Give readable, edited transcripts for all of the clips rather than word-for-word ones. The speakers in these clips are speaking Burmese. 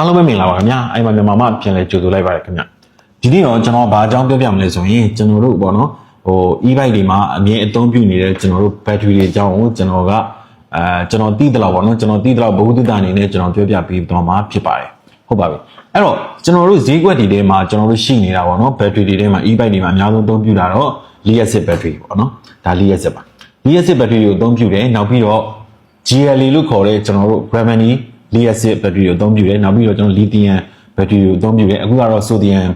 အားလုံးပဲမင်္ဂလာပါခင်ဗျာအဲ့မှာမြန်မာမှပြန်လဲကြိုဆိုလိုက်ပါတယ်ခင်ဗျာဒီနေ့တော့ကျွန်တော်ဘာအကြောင်းပြောပြမလဲဆိုရင်ကျွန်တော်တို့ပေါ့နော်e-bike တွေမှာအမြဲအသုံးပြုနေတဲ့ကျွန်တော်တို့ battery တွေအကြောင်းကိုကျွန်တော်သိသလောက်ပေါ့နော်ကျွန်တော်သိသလောက်ဘဝတုတအနေနဲ့ကျွန်တော်ပြောပြပေးသွားမှာဖြစ်ပါတယ်ဟုတ်ပါပြီအဲ့တော့ကျွန်တော်တို့ဈေးကွက်တွေထဲမှာကျွန်တော်တို့ရှိနေတာပေါ့နော် battery တွေထဲမှာ e-bike တွေမှာအများဆုံးအသုံးပြုတာတော့ lead acid battery ပေါ့နော်ဒါ lead acid ပါ lead acid battery ကိုအသုံးပြုတယ်နောက်ပြီးတော့ GLA လို့ခေါ်တဲ့ကျွန်တော်တို့ gravity lead acid battery ကိုအသုံးပြုတယ်နောက်ပြီးတော့ကျွန်တော် lithium battery ကိုအသုံးပြုတယ်အခုကတော့ sodium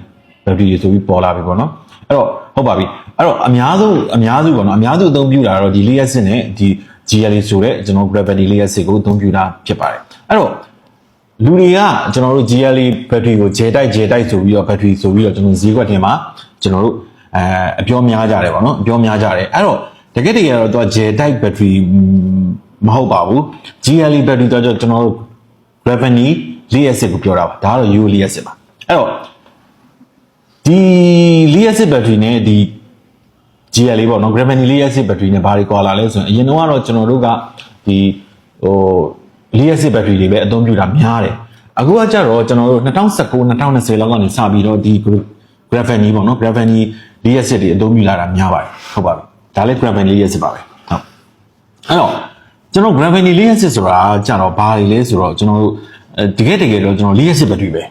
battery ဆိုပြီးပေါ်လာပြီပေါ့နော်အဲ့တော့ဟုတ်ပါပြီအဲ့တော့အများစုပေါ့နော်အများစုအသုံးပြုတာတော့ဒီ lead acid နဲ့ဒီ GLA ဆိုတဲ့ကျွန်တော် gravity lead acid ကိုအသုံးပြုတာဖြစ်ပါတယ်အဲ့တော့လူတွေကကျွန်တော်တို့ GLA battery ကိုဂျယ်တိုက်ဆိုပြီးတော့ battery ဆိုပြီးတော့ကျွန်တော်ဈေးကွက်ထဲမှာကျွန်တော်တို့အပြောများကြတယ်ပေါ့နော်အပြောများကြတယ်အဲ့တော့တကယ်တော့သူကဂျယ်တိုက် battery မဟုတ်ပါဘူး GLA battery တော့ကျွန်တော်တို့ gravity lead acid ကိုပြောတာပါဒါကတော့ UO lead acid ပါအဲ့တော့ဒီ lead acid battery နဲ့ဒီ GLA ပေါ့နော် gravity lead acid battery နဲ့ဘာတွေကွာလာလဲဆိုရင်အရင်တော့ကျွန်တော်တို့ကဒီlead acid battery တွေပဲအသုံးပြုတာများတယ်အခုကကြတော့ကျွန်တော်တို့2019 2020လောက်ကနေစပြီးတော့ဒီ gravity ပေါ့နော် gravity lead acid တွေအသုံးပြုလာတာများပါတယ်ဟုတ်ပါပြီဒါလည်း gravity lead acid ပါပဲဟုတ်အဲ့တော့ကျွန်တော် gravity lead acid ဆိုတာကြတော့ဘာတွေလဲဆိုတော့ကျွန်တော်တို့တကယ်တော့ကျွန်တော် lead acid battery ပဲ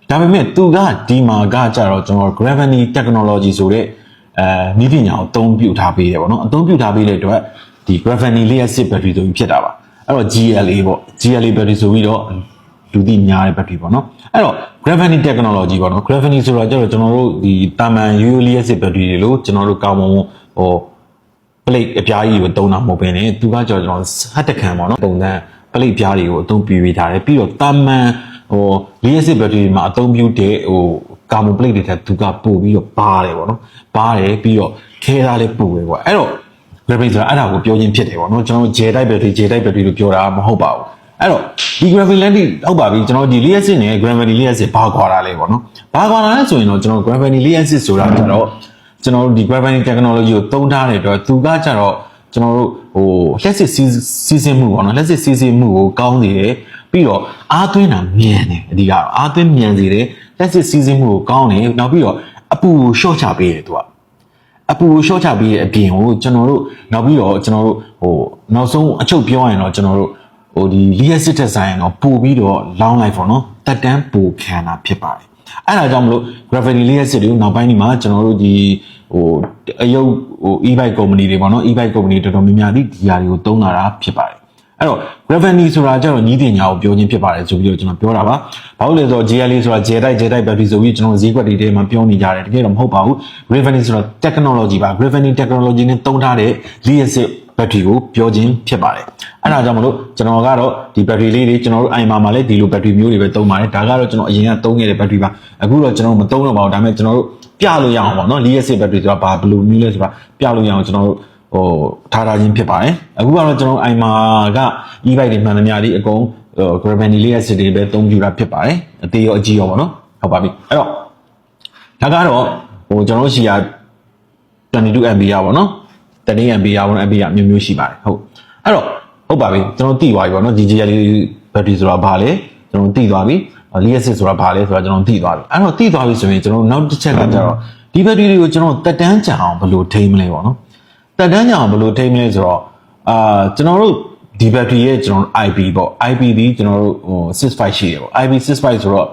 ဒါပေမဲ့သူကဒီမှာကကြတော့ကျွန်တော် gravity technology ဆိုတဲ့နည်းပညာကိုအသုံးပြုထားပေးတယ်ပေါ့နော်အသုံးပြုထားပေးတဲ့အတွက်ဒီ gravity lead acid battery ဆိုပြီးဖြစ်တာပါအဲ့တော့ GLA ပေါ့ GLA battery ဆိုပြီးတော့လူသိများတဲ့ battery ပေါ့နော်အဲ့တော့ gravity technology ပေါ့နော် gravity ဆိုတာကြတော့ကျွန်တော်တို့ဒီတာမန် UO lead acid battery တွေလို့ကျွန်တော်တို့ကောင်းမွန်plate အပြားကြီးကိုသုံးတာမဟုတ်ဘဲနဲ့သူကကျွန်တော်ဟတ်တခံပေါ့နော်ပုံစံ plate ပြားတွေကိုအသုံးပြုပေးထားတယ်ပြီးတော့တာမန်lead acid battery မှာအသုံးပြုတဲ့ကာဗွန် plate တွေထက်သူကပို့ပြီးတော့ပါတယ်ပေါ့နော်ပါတယ်ပြီးတော့ခဲသားလေးပို့ပဲပေါ့အဲ့တော့ gravity ဆိုတာအဲ့ဒါကိုပြောချင်းဖြစ်တယ်ပေါ့နော်ကျွန်တော်ဂျယ်တိုက် battery လို့ပြောတာမဟုတ်ပါဘူးအဲ့တော့ဒီ gravity ဟုတ်ပါပြီကျွန်တော်ဒီ lead acid နဲ့ gravity lead acid ဘာကွာတာလဲပေါ့နော်ဘာကွာတာလဲဆိုရင်တော့ကျွန်တော် gravity lead acid ဆိုတာကျတော့ကျွန်တော်တို့ဒီ gravity technology ကိုသုံးထားတဲ့အတွက်သူကကြတော့ကျွန်တော်တို့လျှက်စစ်စီးဆင်းမှုပေါ့နော်လျှက်စစ်စီးဆင်းမှုကိုကောင်းစေတယ်ပြီးတော့အားသွင်းတာမြန်တယ်အဓိကတော့အားသွင်းမြန်စေတယ်လျှက်စစ်စီးဆင်းမှုကိုကောင်းတယ်နောက်ပြီးတော့အပူကိုရှော့ချပေးတယ်သူကအပူကိုရှော့ချပေးတဲ့အပြင်ကိုကျွန်တော်တို့နောက်ပြီးတော့ကျွန်တော်တို့နောက်ဆုံးအချုပ်ပြောရရင်တော့ကျွန်တော်တို့ဒီ lead acid တက်ဆိုင်ရင်တော့ပို့ပြီးတော့ long life ပေါ့နော်တက်တန်းပိုခံတာဖြစ်ပါတယ်အဲ့ဒါကြောင့်မလို့ gravity lead acid တွေကိုနောက်ပိုင်းဒီမှာကျွန်တော်တို့ဒီအယုတ်e-bike company တွေပေါ့နော် e-bike company တော်တော်များများဒီຢာတွေကိုသုံးလာတာဖြစ်ပါတယ်အဲ့တော့ gravity ဆိုတာကျတော့ညီးတင်ညာကိုပြောချင်းဖြစ်ပါတယ်ဆိုပြီးတော့ကျွန်တော်ပြောတာပါဘာလို့လဲဆိုတော့ GLA ဆိုတာဂျယ်တိုက် battery ဆိုပြီးကျွန်တော်ဈေးကွက်တွေထဲမှာပြောနေကြတယ်တကယ်တော့မဟုတ်ပါဘူး gravity ဆိုတာ technology ပါ gravity technology နဲ့သုံးထားတဲ့ lead acid battery ကိုပြောချင်းဖြစ်ပါတယ်အဲ့ဒါကြောင့်မလို့ကျွန်တော်ကတော့ဒီ battery လေးတွေကျွန်တော်တို့ IMA မှာလည်းဒီလို battery မျိုးတွေပဲသုံးပါတယ်ဒါကတော့ကျွန်တော်အရင်ကသုံးခဲ့တဲ့ battery ပါအခုတော့ကျွန်တော်မသုံးတော့ပါဘူးဒါပေမဲ့ကျွန်တော်တို့ပြလို့ရအောင်ပေါ့နော် lead acid battery ဆိုတာဘာဘယ်လိုမျိုးလဲဆိုတာပြလို့ရအောင်ကျွန်တော်တို့ထားခြင်းဖြစ်ပါတယ်အခုကတော့ကျွန်တော် IMA က e-bike တွေမှန်သမျှဒီအကုန်gravity lead acid တွေပဲသုံးပြတာဖြစ်ပါတယ်အသေးရောအကြီးရောပေါ့နော်ဟုတ်ပါပြီအဲ့တော့ဒါကတော့ကျွန်တော်တို့ရှိရ22 ampere ပေါ့နော်30 ampere ပေါ့နော် ampere မျိုးမျိုးရှိပါတယ်ဟုတ်အဲ့တော့ဟုတ်ပါပြီကျွန်တော်သိသွားပြီပေါ့နော်ဒီ GLA battery ဆိုတာဘာလဲကျွန်တော်သိသွားပြီ lead acid ဆိုတာဘာလဲဆိုတာကျွန်တော်သိသွားပြီအဲ့တော့သိသွားပြီဆိုရင်ကျွန်တော်နောက်တစ်ချက်ကကျတော့ဒီ battery တွေကိုကျွန်တော်တက်တန်းကြအောင်ဘယ်လိုထိမလဲပေါ့နော်တက်တန်းကြအောင်ဘယ်လိုထိမလဲဆိုတော့ကျွန်တော်တို့ဒီ battery ရဲ့ကျွန်တော် IP ပေါ့ IP ဒီကျွန်တော်တို့65ရှိတယ်ပေါ့ IP65 ဆိုတော့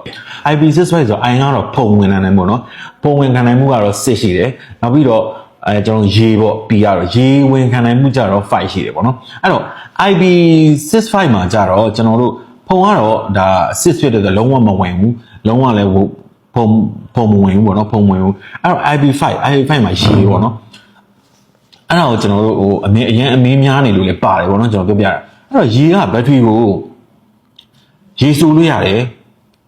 IP65 ဆိုတော့ I ကတော့ဖုံဝင်နိုင်ပေါ့နော်ဖုံဝင်ခံနိုင်မှုကတော့6ရှိတယ်နောက်ပြီးတော့ကျွန်တော်ရေပေါ့ P ကတော့ရေဝင်ခံနိုင်မှုကြတော့5ရှိတယ်ပေါ့နော်အဲ့တော့ IP65 မှာကြတော့ကျွန်တော်တို့ဖုံကတော့ဒါ6ဖြစ်တဲ့လုံးဝမဝင်ဘူးလုံးဝလည်းဖုံမဝင်ဘူးပေါ့နော်ဖုံမဝင်ဘူးအဲ့တော့ IP5 မှာရေပေါ့နော်အဲ့ဒါကိုကျွန်တော်တို့အရင်အမေးများနေလို့လည်းပါတယ်ပေါ့နော်ကျွန်တော်ပြောပြတာအဲ့တော့ရေက battery ကိုရေဆူလို့ရတယ်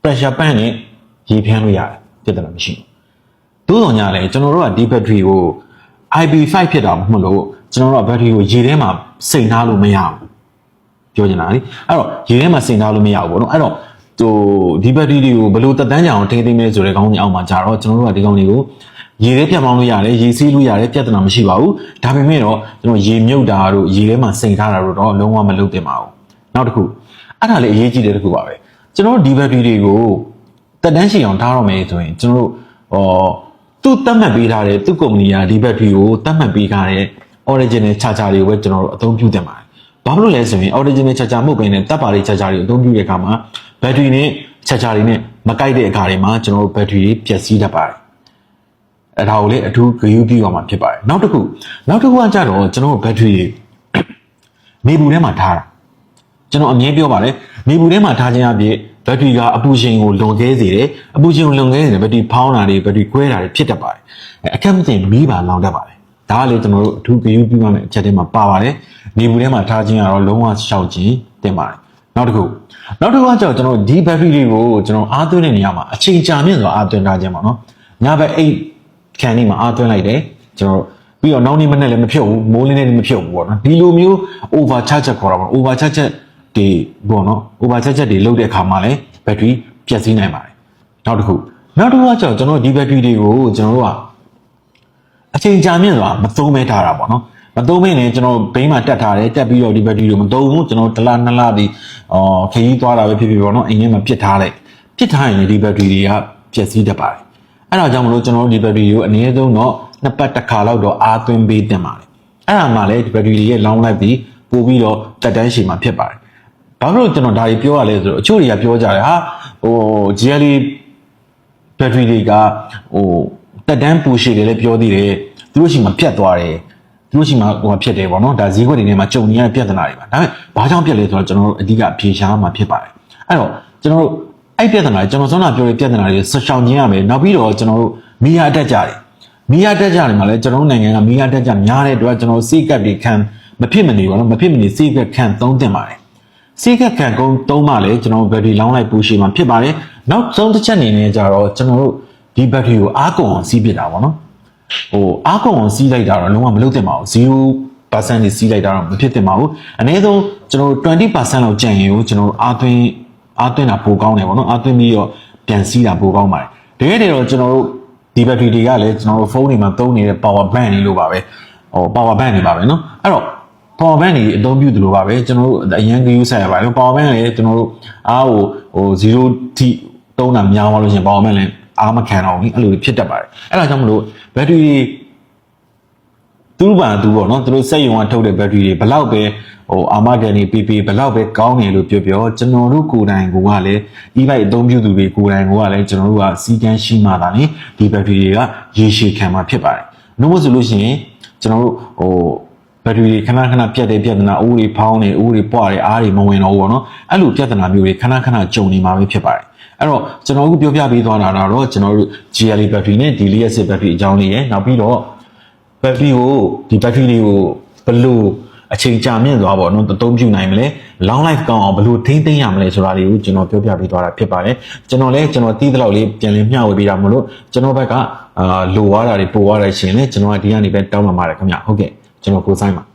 pressure ပန့်နဲ့ရေဖြန်းလို့ရတယ်ပြဿနာမရှိဘူးသို့တော်ညာလည်းကျွန်တော်တို့ကဒီ battery ကို IP5 ဖြစ်တာမဟုတ်လို့ကျွန်တော်တို့က battery ကိုရေထဲမှာစိန်ထားလို့မရဘူးပြောချင်တာလေအဲ့တော့ရေထဲမှာစိန်ထားလို့မရဘူးပေါ့နော်အဲ့တော့ဒီ battery တွေကိုဘယ်လိုတက်တန်းကြအောင်ထိန်းသိမ်းမလဲဆိုတဲ့ခေါင်းစဉ်အောက်မှာကြာတော့ကျွန်တော်တို့ကဒီကောင်တွေကိုရေထဲပြတ်ပေါင်းလို့ရတယ်ရေစီးလို့ရတယ်ပြဿနာမရှိပါဘူးဒါပေမဲ့တော့ကျွန်တော်ရေမြုပ်တာတို့ရေထဲမှာစိန်ထားတာတို့တော့လုံးဝမလုပ်သင့်ပါဘူးနောက်တစ်ခုအဲ့ဒါလည်းအရေးကြီးတဲ့တစ်ခုပါပဲ ကျွန်တော်တို့ဒီ battery တွေကိုတက်တန်းရှည်အောင်ထားတော့မယ်ဆိုရင်ကျွန်တော်တို့သူ့သတ်မှတ်ပေးထားတဲ့သူ့ကုမ္ပဏီကဒီ battery ကိုသတ်မှတ်ပေးထားတဲ့ original charger တွေကိုပဲကျွန်တော်တို့အသုံးပြုတင်ပါတယ်ဘာလို့လဲဆိုရင် original charger မဟုတ်ဘဲနဲ့တပ်ပါလေး charger တွေအသုံးပြုတဲ့အခါမှာ battery နဲ့ charger တွေနဲ့မကိုက်တဲ့အခါတွေမှာကျွန်တော်တို့ battery တွေပျက်စီးတတ်ပါတယ်အဲ့ဒါကိုလည်းအထူးဂရုပြုရမှာဖြစ်ပါတယ်နောက်တစ်ခုကကြတော့ကျွန်တော်တို့ battery တွေနေပူထဲမှာထားတာကျွန်တော်အမြဲပြောပါတယ်နေပူထဲမှာထားခြင်းအပြင်ဘက်ထရီကအပူချိန်ကိုလွန်ကဲစေတယ်အပူချိန်ကိုလွန်ကဲစေတယ်ဘက်ထရီဖောင်းတာတွေဘက်ထရီကွဲတာတွေဖြစ်တတ်ပါတယ်အခက်မတင်မီးပါလောင်တတ်ပါတယ်ဒါကလေကျွန်တော်တို့အထူးဂရုပြုရမယ့်အချက်တွေမှာပါပါတယ်နေပူထဲမှာထားခြင်းကတော့လုံးဝရှောက်ခြင်းတင်ပါတယ်နောက်တစ်ခုကကြောင့်ကျွန်တော်ဒီဘက်ထရီတွေကိုကျွန်တော်အားသွင်းတဲ့နေရာမှာအချိန်ကြာမြင့်စွာအားသွင်းထားခြင်းပါနော်ညဘက်အိတ်ခံနေမှာအားသွင်းလိုက်တယ်ကျွန်တော်ပြီးတော့နောက်နေ့မနေ့လည်းမဖြုတ်ဘူးမိုးလင်းလည်းမဖြုတ်ဘူးပေါ့နော်ဒီလိုမျိုး over charge ခေါ်တာပေါ့ over charge ဒီပေါ့နော် over charge တွေလုပ်တဲ့အခါမှာလည်း battery ပျက်စီးနိုင်ပါတယ်နောက်တစ်ခုကကြောင့်ကျွန်တော်ဒီ battery တွေကိုကျွန်တော်တို့ကအချိန်ကြာမြင့်စွာမသုံးမဲထားတာပေါ့နော်မသုံးမဲနဲ့ကျွန်တော်ဘိန်းမှာတက်ထားတယ်တက်ပြီးတော့ဒီ battery ကိုမသုံးဘူးကျွန်တော်တစ်လနှစ်လဒီခရီးသွားတာပဲဖြစ်ပေါ့နော်အိမ်ထဲမှာပစ်ထားရင်ဒီ battery တွေကပျက်စီးတတ်ပါတယ်အဲ့ဒါကြောင့်မလို့ကျွန်တော်တို့ဒီ battery ကိုအနည်းဆုံးတော့နှစ်ပတ်တစ်ခါလောက်တော့အားသွင်းပေးတင်ပါတယ်အဲ့ဒါမှလည်းဒီ battery တွေရဲ့ long life ပြီးပို့ပြီးတော့တက်တန်းရှည်မှာဖြစ်ပါတယ်ဘာလို့ကျွန်တော်ဒါကြီးပြောရလဲဆိုတော့အချို့တွေကပြောကြတယ်ဟာGLE battery တွေကတက်တန်းပူရှည်တယ်လည်းပြောသေးတယ်သူတို့ရှိမှပြတ်သွားတယ်သူတို့ရှိမှဖြစ်တယ်ပေါ့နော်ဒါဈေးကွက်တွေထဲမှာကြုံနေရတဲ့ပြဿနာတွေပါဒါပေမဲ့ဘာကြောင့်ပြတ်လဲဆိုတော့ကျွန်တော်တို့အဓိကအဖြေရှာမှာဖြစ်ပါတယ်အဲ့တော့ကျွန်တော်တို့အဲ့ပြဿနာကျွန်တော်စောနာပြောတဲ့ပြဿနာတွေဆက်ရှောင်ခြင်းရမယ်နောက်ပြီးတော့ကျွန်တော်တို့မီယာတက်ကြတယ်မီယာတက်ကြတယ်မှာလည်းကျွန်တော်တို့နိုင်ငံကမီယာတက်ကြများတဲ့အတွက်ကျွန်တော်တို့စီးကပ်တွေခံမဖြစ်မနေပါတော့မဖြစ်မနေစီးကပ်ခံသုံးတင်ပါတယ်စီးကပ်ခံကုန်းသုံးမှလည်းကျွန်တော်တို့ဘက်ထရီလောင်းလိုက်ပူရှည်မှာဖြစ်ပါတယ်နောက်ဆုံးတစ်ချက်အနေနဲ့ကြတော့ကျွန်တော်တို့ဒီဘက်ထရီကိုအားကုန်အောင်စီးပစ်တာပေါ့နော်အားကုန်အောင်စီးလိုက်တာတော့လုံးဝမလုပ်သင့်ပါဘူး0%နေစီးလိုက်တာတော့မဖြစ်သင့်ပါဘူးအနည်းဆုံးကျွန်တော်တို့20%လောက်ကျန်ရင်ကိုကျွန်တော်တို့အားသွင်းတာပိုကောင်းတယ်ပေါ့နော်အားသွင်းပြီးတော့ပြန်စီးတာပိုကောင်းပါတယ်တကယ်တော့ကျွန်တော်တို့ဒီဘက်ထရီတွေကလည်းကျွန်တော်တို့ဖုန်းတွေမှာသုံးနေတဲ့ power bank တွေလို့ပါပဲpower bank တွေပါပဲเนาะအဲ့တော့ power bank တွေအသုံးပြုသလိုပါပဲကျွန်တော်တို့အရင်က use ရပါတယ် power bank လည်းကျွန်တော်တို့အားကို0 ထိသုံးတာများသွားလို့ရှင် power bank လည်းအားမခံတော့ဘူးအဲ့လိုဖြစ်တတ်ပါတယ်အဲ့ဒါကြောင့်မလို့ battery သူ့ဘာသူပေါ့နော်သူတို့စက်ရုံကထုတ်တဲ့ battery တွေဘလောက်ပဲအာမခံနေPP ဘလောက်ပဲကောင်းနေလို့ပြောကျွန်တော်တို့ကိုယ်တိုင်ကလည်း e-bike အသုံးပြုသူတွေကိုယ်တိုင်ကလည်းကျွန်တော်တို့ကစီကန်းရှိမှသာလေဒီ battery တွေကရေရှည်ခံမှာဖြစ်ပါတယ်။နှုတ်ဆိုလို့ရှိရင်ကျွန်တော်တို့battery တွေခဏပြတ်တဲ့ပြဿနာအိုးတွေဖောင်းနေအိုးတွေပွားတယ်အားတွေမဝင်တော့ဘူးပေါ့နော်။အဲ့လိုပြဿနာမျိုးတွေခဏကြုံနေမှာပဲဖြစ်ပါတယ်။အဲ့တော့ကျွန်တော်တို့ပြောပြပေးသွားတာတော့ကျွန်တော်တို့ GLE battery နဲ့ Daily acid battery အကြောင်းလေးရယ်နောက်ပြီးတော့ battery ကိုဒီ battery တွေကိုဘယ်လိုအချိန်ကြာမြင့်သွားပေါ့နော်အသုံးပြုနိုင်မလဲ long life ကောင်းအောင်ဘယ်လိုထိန်းသိမ်းရမလဲဆိုတာတွေကိုကျွန်တော်ပြောပြပေးသွားတာဖြစ်ပါတယ်ကျွန်တော်တီးတဲ့လောက်လေးပြန်လည်မျှဝေပေးတာမလို့ကျွန်တော်ဘက်ကလိုသွားတာတွေပိုသွားတယ်ရှင်လေကျွန်တော်ကဒီကနေပဲတောင်းပန်ပါတယ်ခင်ဗျဟုတ်ကဲ့ကျွန်တော်ကိုဆိုင်ပါ